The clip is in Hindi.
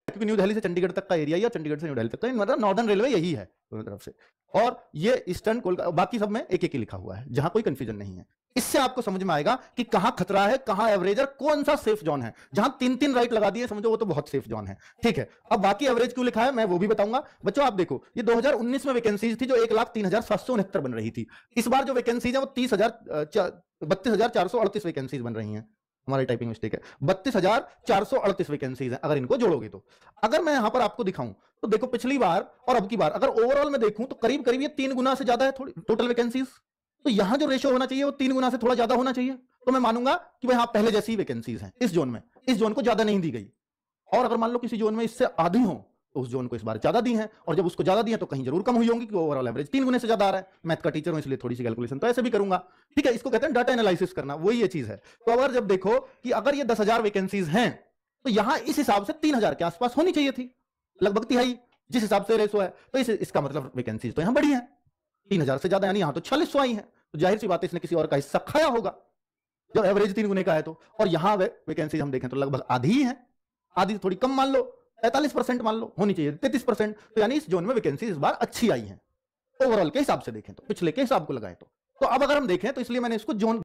क्योंकि न्यू दिल्ली से चंडीगढ़ तक का एरिया या चंडीगढ़ से न्यू दिल्ली तक का मतलब नॉर्दर्न रेलवे यही है दोनों तरफ से, और ये ईस्टर्न कोलकाता, बाकी सब में एक एक ही लिखा हुआ है, जहां कोई कंफ्यूजन नहीं है। इससे आपको समझ में आएगा कि कहां खतरा है, कहां एवरेज है, कौन सा सेफ जोन है। जहां 3-3 राइट लगा दिए समझो वो तो बहुत सेफ जोन है, ठीक है। अब बाकी एवरेज क्यों लिखा है मैं वो भी बताऊंगा। बच्चों आप देखो, ये 2019 में वैकेंसीज थी जो 1,03,769 बन रही थी। इस बार जो वैकेंसीज है वो 32,438 वैकेंसीज बन रही हैं। हमारी टाइपिंग मिस्टेक है, 32,438 वैकेंसीज हैं अगर इनको जोड़ोगे तो। अगर मैं यहां पर आपको दिखाऊं तो देखो पिछली बार और अब की बार अगर ओवरऑल में देखूं तो करीब करीब ये 3 गुना से ज्यादा है थोड़ी टोटल वैकेंसीज। तो यहां जो रेशियो होना चाहिए वो 3 गुना से थोड़ा ज्यादा होना चाहिए। तो मैं मानूंगा कि भाई हाँ पहले जैसी वैकेंसीज हैं इस जोन में, इस जोन को ज्यादा नहीं दी गई। और अगर मान लो किसी जोन में इससे आधी हो तो उस जोन को इस बार ज्यादा दी है, और जब उसको ज्यादा दी है तो कहीं जरूर कम हुई होंगी, कि ओवरऑल एवरेज 3 गुने से ज्यादा आ रहा है। मैथ का टीचर हूं इसलिए थोड़ी सी कैलकुलेशन तो ऐसे भी करूंगा, ठीक है। इसको कहते हैं डाटा एनालिसिस करना, वही ये चीज है। तो अगर जब देखो कि अगर ये 10,000 वैकेंसीज हैं तो यहां इस हिसाब से 3,000 के आसपास होनी चाहिए थी, लगभग तिहाई जिस हिसाब से रेशो है। तो इसका मतलब वैकेंसीज तो यहां बढ़ी है 3,000 से ज्यादा, यानी यहां तो 4600 आई है। तो जाहिर सी बात है इसने किसी और का हिस्सा खाया होगा जब एवरेज 3 गुने का है तो। और यहां वैकेंसीज हम देखें तो लगभग आधी ही है, आधी थोड़ी कम मान लो 43% मान लो, होनी चाहिए 33%। तो यानी इस जोन में वैकेंसी इस बार अच्छी आई है ओवरऑल के हिसाब से देखें तो, पिछले के हिसाब को लगाएं तो। अब अगर हम देखें तो इसलिए मैंने इसको जोन